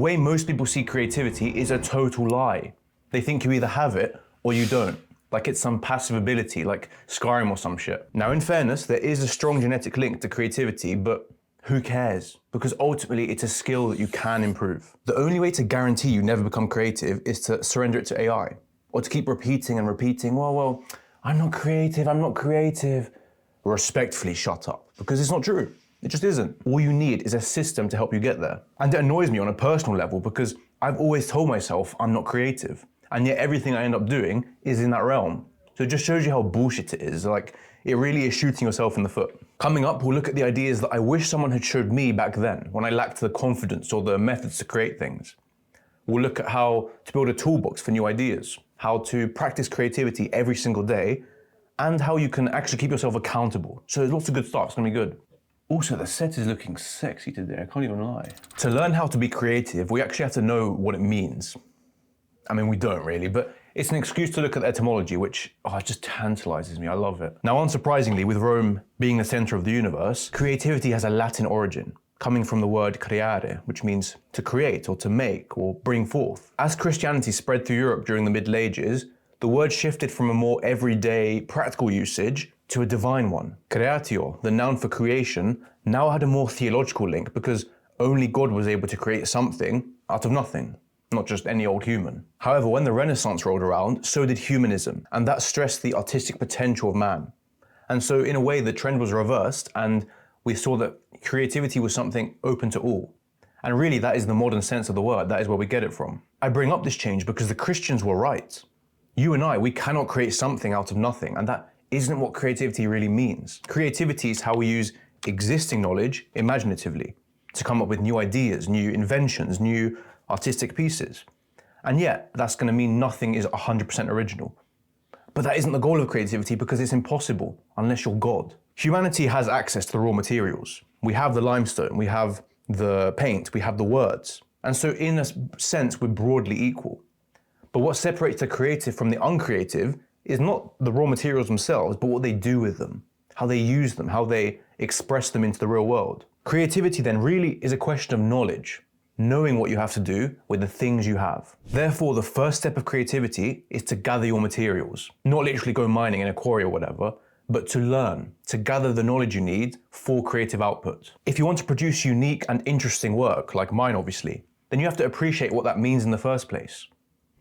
way most people see creativity is a total lie. They think you either have it or you don't. Like it's some passive ability, like Skyrim or some shit. Now, in fairness, there is a strong genetic link to creativity, but who cares? Because ultimately, it's a skill that you can improve. The only way to guarantee you never become creative is to surrender it to AI, or to keep repeating and repeating, well, I'm not creative. Respectfully shut up, because it's not true. It just isn't. All you need is a system to help you get there. And it annoys me on a personal level because I've always told myself I'm not creative. And yet everything I end up doing is in that realm. So it just shows you how bullshit it is. Like, it really is shooting yourself in the foot. Coming up, we'll look at the ideas that I wish someone had showed me back then, when I lacked the confidence or the methods to create things. We'll look at how to build a toolbox for new ideas, how to practice creativity every single day, and how you can actually keep yourself accountable. So there's lots of good stuff, it's gonna be good. Also, the set is looking sexy today, I can't even lie. To learn how to be creative, we actually have to know what it means. I mean, we don't really, but it's an excuse to look at the etymology, which it just tantalizes me, I love it. Now, unsurprisingly, with Rome being the center of the universe, creativity has a Latin origin, coming from the word creare, which means to create or to make or bring forth. As Christianity spread through Europe during the Middle Ages, the word shifted from a more everyday, practical usage to a divine one. Creatio, the noun for creation, now had a more theological link because only God was able to create something out of nothing, not just any old human. However, when the Renaissance rolled around, so did humanism, and that stressed the artistic potential of man. And so in a way, the trend was reversed, and we saw that creativity was something open to all. And really, that is the modern sense of the word. That is where we get it from. I bring up this change because the Christians were right. You and I, we cannot create something out of nothing, and that isn't what creativity really means. Creativity is how we use existing knowledge imaginatively to come up with new ideas, new inventions, new artistic pieces. And yet, that's going to mean nothing is 100% original. But that isn't the goal of creativity because it's impossible unless you're God. Humanity has access to the raw materials. We have the limestone, we have the paint, we have the words. And so in a sense, we're broadly equal. But what separates the creative from the uncreative is not the raw materials themselves, but what they do with them, how they use them, how they express them into the real world. Creativity then really is a question of knowledge, knowing what you have to do with the things you have. Therefore, the first step of creativity is to gather your materials. Not literally go mining in a quarry or whatever, but to learn, to gather the knowledge you need for creative output. If you want to produce unique and interesting work, like mine obviously, then you have to appreciate what that means in the first place.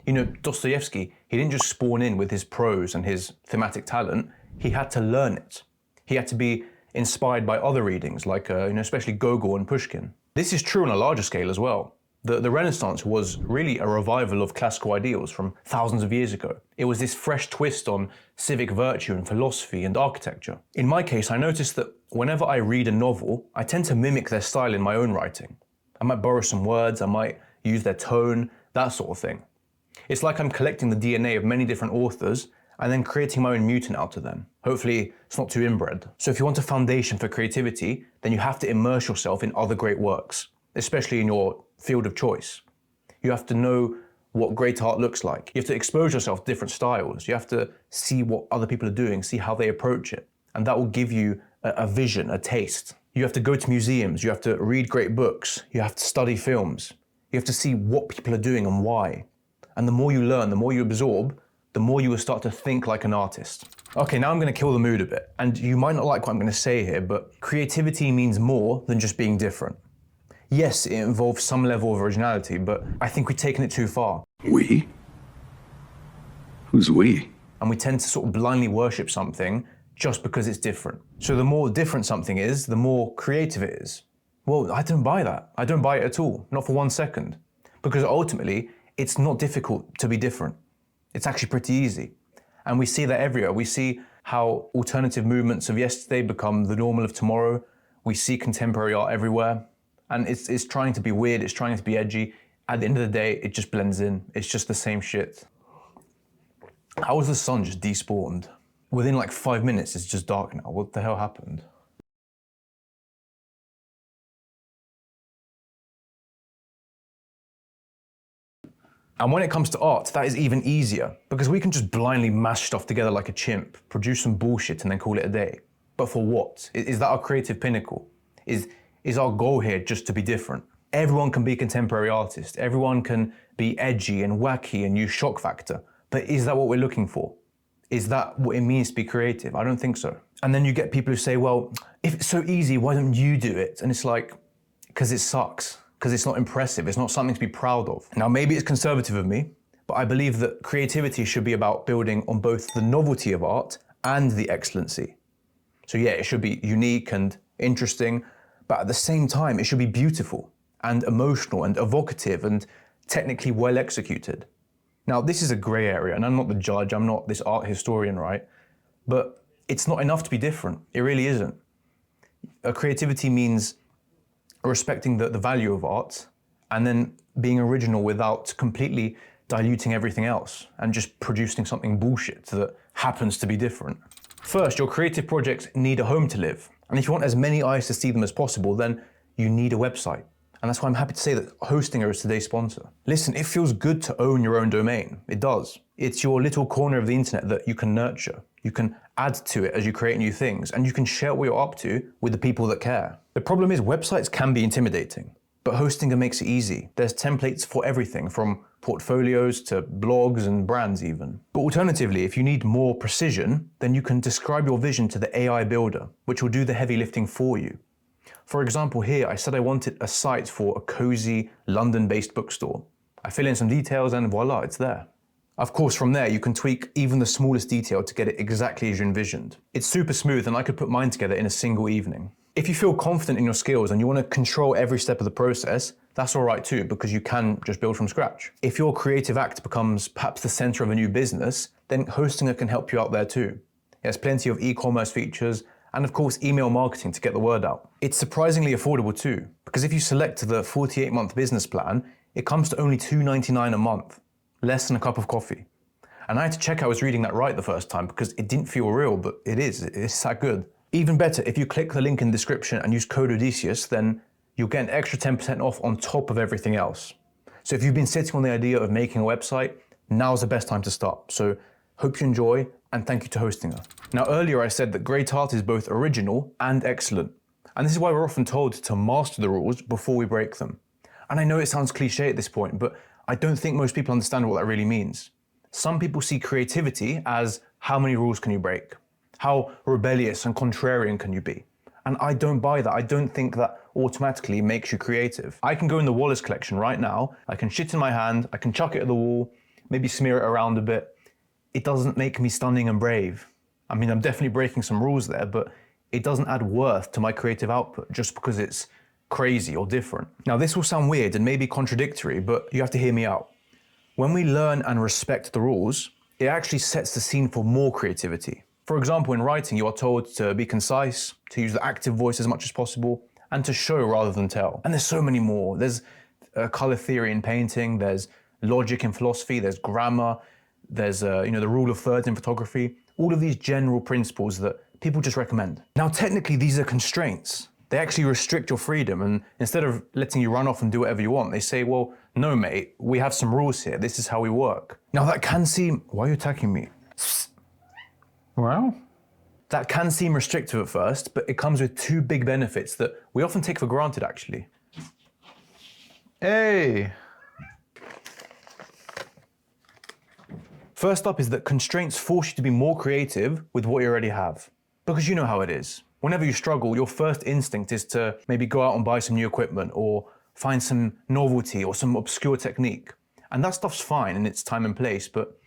You know, Dostoevsky, he didn't just spawn in with his prose and his thematic talent, he had to learn it. He had to be inspired by other readings, like especially Gogol and Pushkin. This is true on a larger scale as well. The Renaissance was really a revival of classical ideals from thousands of years ago. It was this fresh twist on civic virtue and philosophy and architecture. In my case, I noticed that whenever I read a novel, I tend to mimic their style in my own writing. I might borrow some words, I might use their tone, that sort of thing. It's like I'm collecting the DNA of many different authors and then creating my own mutant out of them. Hopefully, it's not too inbred. So if you want a foundation for creativity, then you have to immerse yourself in other great works, especially in your field of choice. You have to know what great art looks like. You have to expose yourself to different styles. You have to see what other people are doing, see how they approach it. And that will give you a vision, a taste. You have to go to museums. You have to read great books. You have to study films. You have to see what people are doing and why. And the more you learn, the more you absorb, the more you will start to think like an artist. Okay, now I'm gonna kill the mood a bit. And you might not like what I'm gonna say here, but creativity means more than just being different. Yes, it involves some level of originality, but I think we've taken it too far. We? Who's we? And we tend to sort of blindly worship something just because it's different. So the more different something is, the more creative it is. Well, I don't buy that. I don't buy it at all, not for 1 second. Because ultimately, it's not difficult to be different. It's actually pretty easy. And we see that everywhere. We see how alternative movements of yesterday become the normal of tomorrow. We see contemporary art everywhere. And it's trying to be weird, it's trying to be edgy. At the end of the day, it just blends in. It's just the same shit. How was the sun just despawned? Within like 5 minutes, it's just dark now. What the hell happened? And when it comes to art, that is even easier because we can just blindly mash stuff together like a chimp, produce some bullshit and then call it a day. But for what? Is that our creative pinnacle? Is our goal here just to be different? Everyone can be a contemporary artist. Everyone can be edgy and wacky and use shock factor. But is that what we're looking for? Is that what it means to be creative? I don't think so. And then you get people who say, well, if it's so easy, why don't you do it? And it's like, because it sucks, because it's not impressive. It's not something to be proud of. Now, maybe it's conservative of me, but I believe that creativity should be about building on both the novelty of art and the excellency. So yeah, it should be unique and interesting, but at the same time, it should be beautiful and emotional and evocative and technically well executed. Now, this is a gray area, and I'm not the judge, I'm not this art historian, right? But it's not enough to be different. It really isn't. Creativity means respecting the value of art and then being original without completely diluting everything else and just producing something bullshit that happens to be different. First, your creative projects need a home to live. And if you want as many eyes to see them as possible, then you need a website. And that's why I'm happy to say that Hostinger is today's sponsor. Listen, it feels good to own your own domain. It does. It's your little corner of the internet that you can nurture. You can add to it as you create new things, and you can share what you're up to with the people that care. The problem is websites can be intimidating, but Hostinger makes it easy. There's templates for everything from portfolios to blogs and brands even. But alternatively, if you need more precision, then you can describe your vision to the AI builder, which will do the heavy lifting for you. For example, here I said I wanted a site for a cozy London-based bookstore. I fill in some details and voila, it's there. Of course, from there, you can tweak even the smallest detail to get it exactly as you envisioned. It's super smooth and I could put mine together in a single evening. If you feel confident in your skills and you want to control every step of the process, that's all right too, because you can just build from scratch. If your creative act becomes perhaps the center of a new business, then Hostinger can help you out there too. It has plenty of e-commerce features and of course email marketing to get the word out. It's surprisingly affordable too, because if you select the 48-month business plan, it comes to only $2.99 a month, less than a cup of coffee. And I had to check I was reading that right the first time because it didn't feel real, but it is, it's that good. Even better, if you click the link in the description and use code Odysseus, then you'll get an extra 10% off on top of everything else. So if you've been sitting on the idea of making a website, now's the best time to start. So hope you enjoy, and thank you to Hostinger. Now earlier I said that great art is both original and excellent. And this is why we're often told to master the rules before we break them. And I know it sounds cliche at this point, but I don't think most people understand what that really means. Some people see creativity as how many rules can you break? How rebellious and contrarian can you be? And I don't buy that. I don't think that automatically makes you creative. I can go in the Wallace collection right now, I can shit in my hand, I can chuck it at the wall, maybe smear it around a bit. It doesn't make me stunning and brave. I mean, I'm definitely breaking some rules there, but it doesn't add worth to my creative output just because it's crazy or different. Now, this will sound weird and maybe contradictory, but you have to hear me out. When we learn and respect the rules, it actually sets the scene for more creativity. For example, in writing, you are told to be concise, to use the active voice as much as possible, and to show rather than tell. And there's so many more. There's color theory in painting, there's logic in philosophy, there's grammar, there's the rule of thirds in photography, all of these general principles that people just recommend. Now, technically, these are constraints. They actually restrict your freedom, and instead of letting you run off and do whatever you want, they say, well, no, mate, we have some rules here. This is how we work. Now, that can seem... Why are you attacking me? Well? That can seem restrictive at first, but it comes with two big benefits that we often take for granted, actually. Hey! First up is that constraints force you to be more creative with what you already have. Because you know how it is. Whenever you struggle, your first instinct is to maybe go out and buy some new equipment or find some novelty or some obscure technique. And that stuff's fine in its time and place, but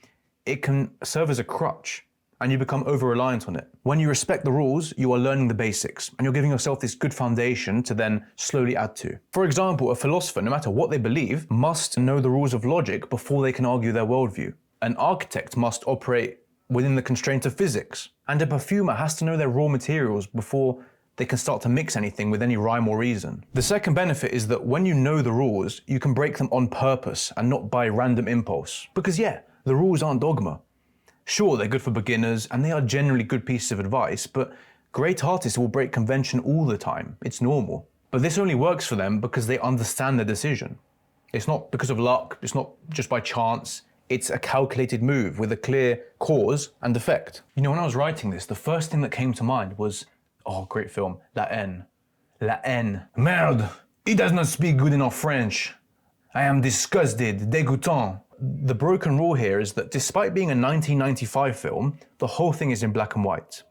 it can serve as a crutch and you become over-reliant on it. When you respect the rules, you are learning the basics and you're giving yourself this good foundation to then slowly add to. For example, a philosopher, no matter what they believe, must know the rules of logic before they can argue their worldview. An architect must operate within the constraints of physics. And a perfumer has to know their raw materials before they can start to mix anything with any rhyme or reason. The second benefit is that when you know the rules, you can break them on purpose and not by random impulse. Because yeah, the rules aren't dogma. Sure, they're good for beginners and they are generally good pieces of advice, but great artists will break convention all the time. It's normal. But this only works for them because they understand their decision. It's not because of luck, it's not just by chance. It's a calculated move with a clear cause and effect. You know, when I was writing this, the first thing that came to mind was, oh, great film, La Haine. La Haine. Merde! He does not speak good enough French. I am disgusted, dégoûtant. The broken rule here is that despite being a 1995 film, the whole thing is in black and white.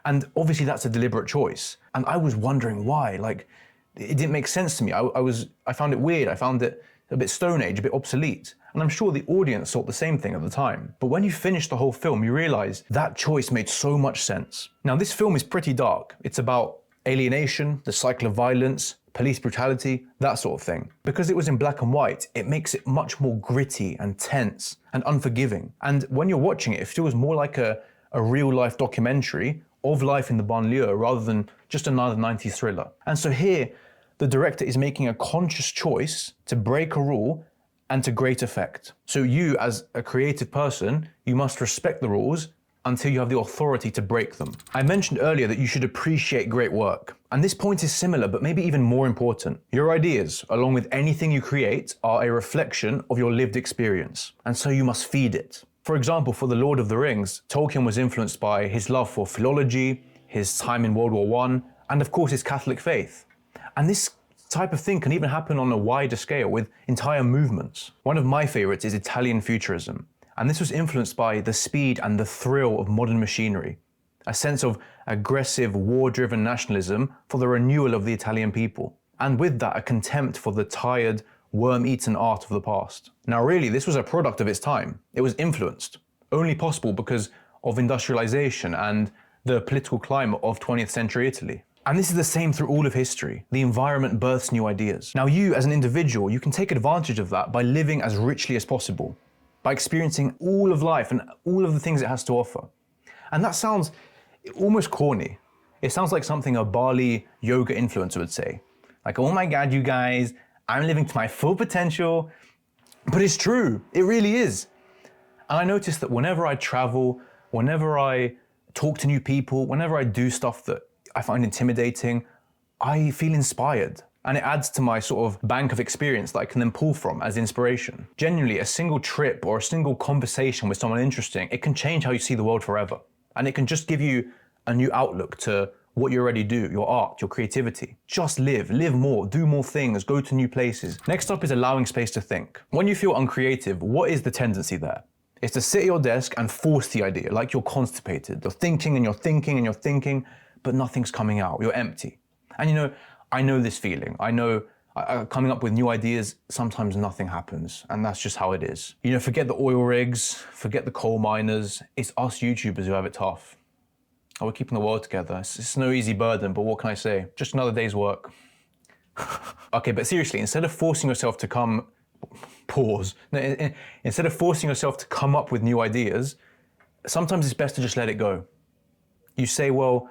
And obviously that's a deliberate choice. And I was wondering why, like, it didn't make sense to me. I found it weird. I found it a bit Stone Age, a bit obsolete. And I'm sure the audience thought the same thing at the time. But when you finish the whole film, you realize that choice made so much sense. Now, this film is pretty dark. It's about alienation, the cycle of violence, police brutality, that sort of thing. Because it was in black and white, it makes it much more gritty and tense and unforgiving. And when you're watching it, it feels more like a real life documentary of life in the banlieue rather than just another 90s thriller. And so here, the director is making a conscious choice to break a rule and to great effect. So you, as a creative person, you must respect the rules until you have the authority to break them. I mentioned earlier that you should appreciate great work. And this point is similar, but maybe even more important. Your ideas, along with anything you create, are a reflection of your lived experience. And so you must feed it. For example, for The Lord of the Rings, Tolkien was influenced by his love for philology, his time in World War I, and of course his Catholic faith. And this type of thing can even happen on a wider scale with entire movements. One of my favorites is Italian futurism. And this was influenced by the speed and the thrill of modern machinery, a sense of aggressive, war-driven nationalism for the renewal of the Italian people. And with that, a contempt for the tired, worm-eaten art of the past. Now really, this was a product of its time. It was influenced, only possible because of industrialization and the political climate of 20th century Italy. And this is the same through all of history. The environment births new ideas. Now you, as an individual, you can take advantage of that by living as richly as possible, by experiencing all of life and all of the things it has to offer. And that sounds almost corny. It sounds like something a Bali yoga influencer would say. Like, oh my God, you guys, I'm living to my full potential. But it's true, it really is. And I noticed that whenever I travel, whenever I talk to new people, whenever I do stuff that I find intimidating, I feel inspired. And it adds to my sort of bank of experience that I can then pull from as inspiration. Genuinely, a single trip or a single conversation with someone interesting, it can change how you see the world forever. And it can just give you a new outlook to what you already do, your art, your creativity. Just live more, do more things, go to new places. Next up is allowing space to think. When you feel uncreative, what is the tendency there? It's to sit at your desk and force the idea, like you're constipated. You're thinking and you're thinking and you're thinking, but nothing's coming out, you're empty. And you know, I know this feeling. I know coming up with new ideas, sometimes nothing happens, and that's just how it is. You know, forget the oil rigs, forget the coal miners, it's us YouTubers who have it tough. Oh, we're keeping the world together. It's no easy burden, but what can I say? Just another day's work. Okay, but seriously, instead of forcing yourself to instead of forcing yourself to come up with new ideas, sometimes it's best to just let it go. You say, well,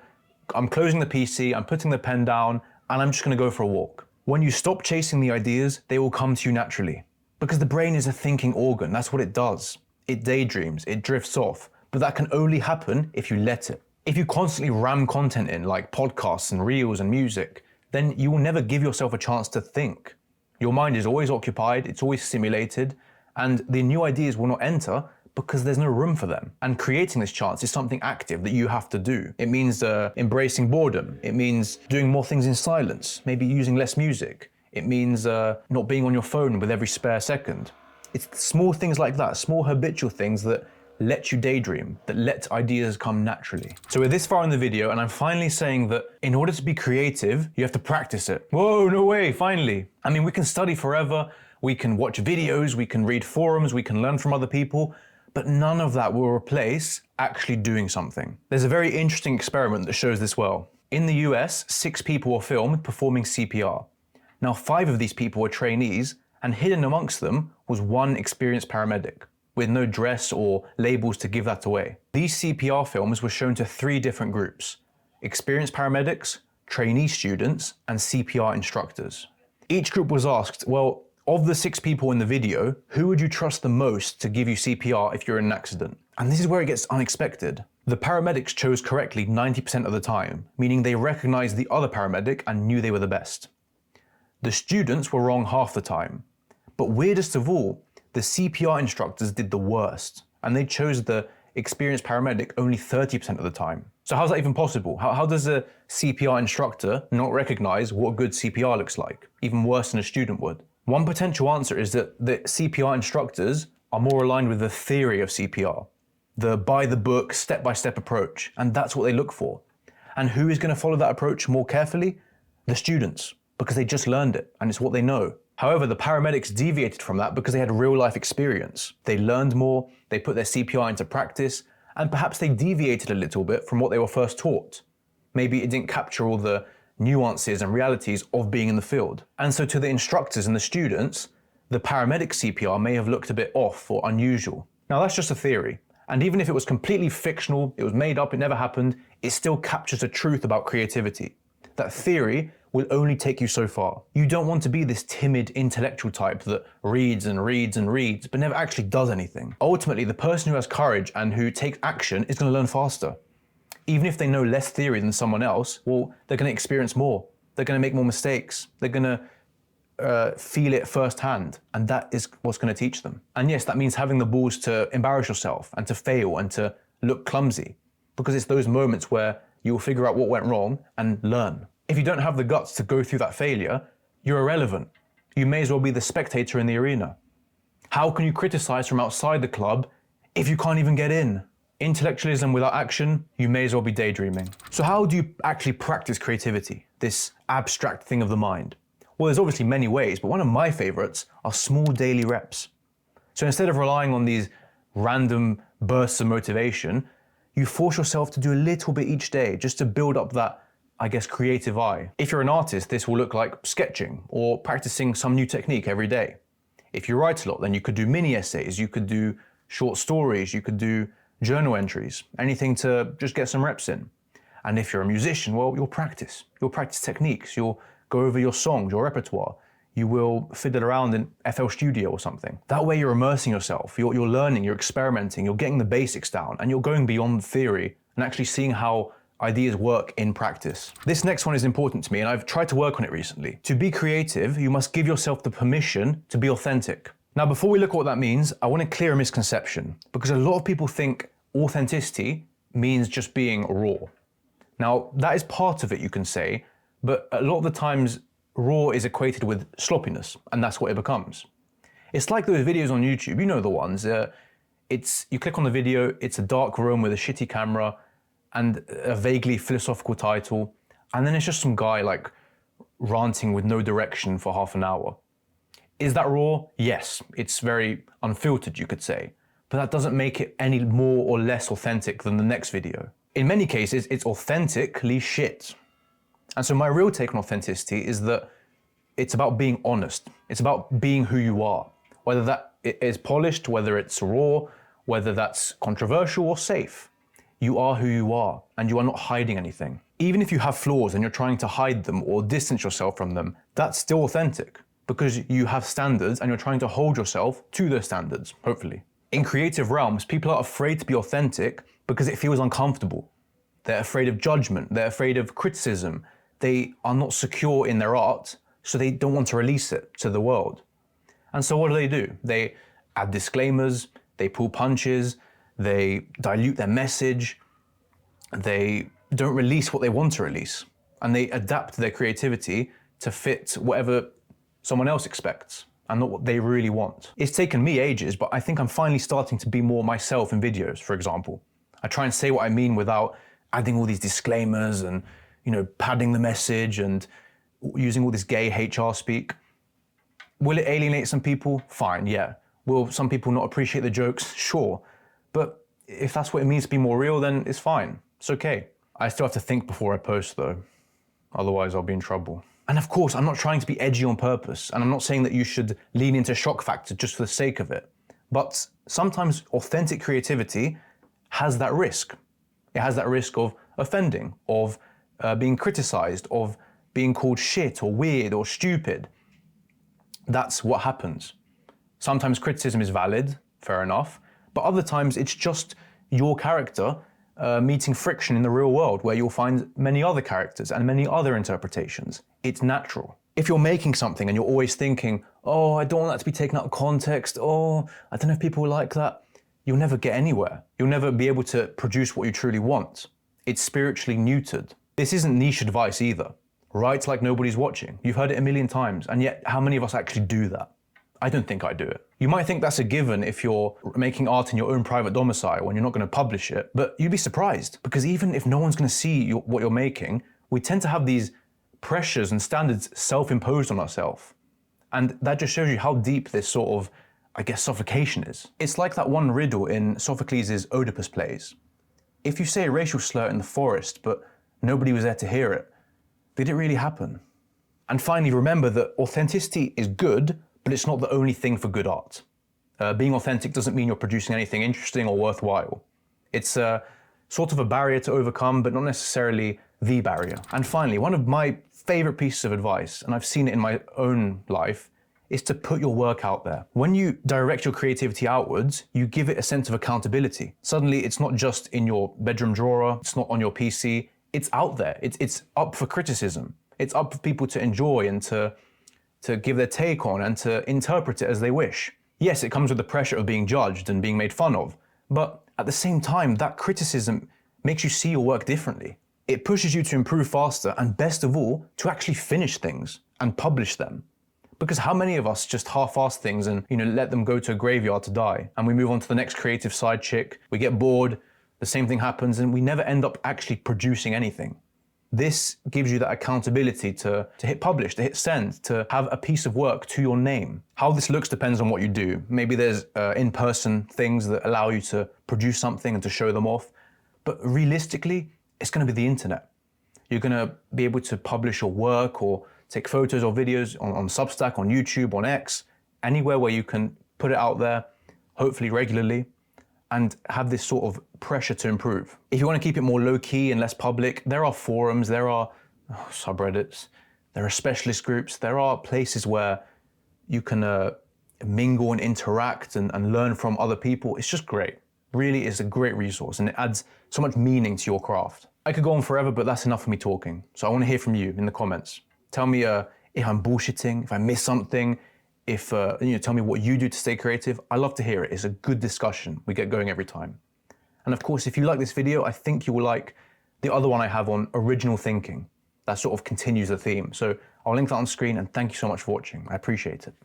I'm closing the PC, I'm putting the pen down, and I'm just gonna go for a walk. When you stop chasing the ideas, they will come to you naturally. Because the brain is a thinking organ, that's what it does. It daydreams, it drifts off, but that can only happen if you let it. If you constantly ram content in, like podcasts and reels and music, then you will never give yourself a chance to think. Your mind is always occupied, it's always stimulated, and the new ideas will not enter because there's no room for them. And creating this chance is something active that you have to do. It means embracing boredom. It means doing more things in silence, maybe using less music. It means not being on your phone with every spare second. It's small things like that, small habitual things that let you daydream, that let ideas come naturally. So we're this far in the video, and I'm finally saying that in order to be creative, you have to practice it. Whoa, no way, finally. I mean, we can study forever, we can watch videos, we can read forums, we can learn from other people, but none of that will replace actually doing something. There's a very interesting experiment that shows this well. In the US, 6 people were filmed performing CPR. Now 5 of these people were trainees, and hidden amongst them was one experienced paramedic, with no dress or labels to give that away. These CPR films were shown to 3 different groups: experienced paramedics, trainee students, and CPR instructors. Each group was asked, well, of the 6 people in the video, who would you trust the most to give you CPR if you're in an accident? And this is where it gets unexpected. The paramedics chose correctly 90% of the time, meaning they recognized the other paramedic and knew they were the best. The students were wrong half the time. But weirdest of all, the CPR instructors did the worst, and they chose the experienced paramedic only 30% of the time. So how's that even possible? How does a CPR instructor not recognize what good CPR looks like, even worse than a student would? One potential answer is that the CPR instructors are more aligned with the theory of CPR, the by-the-book, step-by-step approach, and that's what they look for. And who is going to follow that approach more carefully? The students, because they just learned it, and it's what they know. However, the paramedics deviated from that because they had real-life experience. They learned more, they put their CPR into practice, and perhaps they deviated a little bit from what they were first taught. Maybe it didn't capture all the nuances and realities of being in the field. And so to the instructors and the students, the paramedic CPR may have looked a bit off or unusual. Now that's just a theory. And even if it was completely fictional, it was made up, it never happened, it still captures the truth about creativity. That theory will only take you so far. You don't want to be this timid intellectual type that reads and reads and reads, but never actually does anything. Ultimately, the person who has courage and who takes action is going to learn faster. Even if they know less theory than someone else, well, they're going to experience more. They're going to make more mistakes. They're going to feel it firsthand, and that is what's going to teach them. And yes, that means having the balls to embarrass yourself and to fail and to look clumsy, because it's those moments where you'll figure out what went wrong and learn. If you don't have the guts to go through that failure, you're irrelevant. You may as well be the spectator in the arena. How can you criticize from outside the club if you can't even get in? Intellectualism without action, you may as well be daydreaming. So how do you actually practice creativity, this abstract thing of the mind? Well, there's obviously many ways, but one of my favorites are small daily reps. So instead of relying on these random bursts of motivation, you force yourself to do a little bit each day just to build up that, I guess, creative eye. If you're an artist, this will look like sketching or practicing some new technique every day. If you write a lot, then you could do mini essays, you could do short stories, you could do journal entries, anything to just get some reps in. And if you're a musician, well, you'll practice techniques, you'll go over your songs, your repertoire, you will fiddle around in FL Studio or something. That way you're immersing yourself, you're learning, you're experimenting, you're getting the basics down, and you're going beyond theory and actually seeing how ideas work in practice. This next one is important to me, and I've tried to work on it recently. To be creative, you must give yourself the permission to be authentic. Now, before we look at what that means, I want to clear a misconception, because a lot of people think authenticity means just being raw. Now, that is part of it, you can say, but a lot of the times, raw is equated with sloppiness, and that's what it becomes. It's like those videos on YouTube, you know the ones. You click on the video, it's a dark room with a shitty camera and a vaguely philosophical title, and then it's just some guy like ranting with no direction for half an hour. Is that raw? Yes, it's very unfiltered, you could say, but that doesn't make it any more or less authentic than the next video. In many cases, it's authentically shit. And so my real take on authenticity is that it's about being honest. It's about being who you are, whether that is polished, whether it's raw, whether that's controversial or safe. You are who you are, and you are not hiding anything. Even if you have flaws and you're trying to hide them or distance yourself from them, that's still authentic, because you have standards and you're trying to hold yourself to those standards, hopefully. In creative realms, people are afraid to be authentic because it feels uncomfortable. They're afraid of judgment, they're afraid of criticism, they are not secure in their art, so they don't want to release it to the world. And so what do? They add disclaimers, they pull punches, they dilute their message, they don't release what they want to release, and they adapt their creativity to fit whatever someone else expects and not what they really want. It's taken me ages, but I think I'm finally starting to be more myself in videos, for example. I try and say what I mean without adding all these disclaimers and, padding the message and using all this gay HR speak. Will it alienate some people? Fine, yeah. Will some people not appreciate the jokes? Sure. But if that's what it means to be more real, then it's fine. It's okay. I still have to think before I post though. Otherwise I'll be in trouble. And of course, I'm not trying to be edgy on purpose, and I'm not saying that you should lean into shock factor just for the sake of it. But sometimes authentic creativity has that risk. It has that risk of offending, of being criticized, of being called shit or weird or stupid. That's what happens. Sometimes criticism is valid, fair enough, but other times it's just your character meeting friction in the real world, where you'll find many other characters and many other interpretations. It's natural. If you're making something and you're always thinking, oh, I don't want that to be taken out of context, oh, I don't know if people will like that, you'll never get anywhere. You'll never be able to produce what you truly want. It's spiritually neutered. This isn't niche advice either. Write like nobody's watching. You've heard it a million times, and yet how many of us actually do that? I don't think I do it. You might think that's a given if you're making art in your own private domicile and you're not going to publish it, but you'd be surprised, because even if no one's going to see what you're making, we tend to have these pressures and standards self-imposed on ourselves. And that just shows you how deep this sort of, I guess, suffocation is. It's like that one riddle in Sophocles' Oedipus plays. If you say a racial slur in the forest, but nobody was there to hear it, did it really happen? And finally, remember that authenticity is good, but it's not the only thing for good art. Being authentic doesn't mean you're producing anything interesting or worthwhile. It's sort of a barrier to overcome, but not necessarily the barrier. And finally, one of my favorite pieces of advice, and I've seen it in my own life, is to put your work out there. When you direct your creativity outwards, you give it a sense of accountability. Suddenly, it's not just in your bedroom drawer, it's not on your PC, it's out there. It's up for criticism. It's up for people to enjoy and to give their take on and to interpret it as they wish. Yes, it comes with the pressure of being judged and being made fun of, but at the same time, that criticism makes you see your work differently. It pushes you to improve faster, and best of all, to actually finish things and publish them. Because how many of us just half-ass things and let them go to a graveyard to die, and we move on to the next creative side chick, we get bored, the same thing happens, and we never end up actually producing anything. This gives you that accountability to hit publish, to hit send, to have a piece of work to your name. How this looks depends on what you do. Maybe there's in-person things that allow you to produce something and to show them off, but realistically, it's going to be the internet. You're going to be able to publish your work or take photos or videos on Substack, on YouTube, on X, anywhere where you can put it out there, hopefully regularly, and have this sort of pressure to improve. If you want to keep it more low-key and less public, there are forums, there are subreddits, there are specialist groups, there are places where you can mingle and interact and learn from other people. It's just great. Really is a great resource, and it adds so much meaning to your craft. I could go on forever, but that's enough for me talking. So I want to hear from you in the comments. Tell me if I'm bullshitting, if I missed something, tell me what you do to stay creative. I love to hear it. It's a good discussion. We get going every time. And of course, if you like this video, I think you will like the other one I have on original thinking. That sort of continues the theme. So I'll link that on screen, and thank you so much for watching. I appreciate it.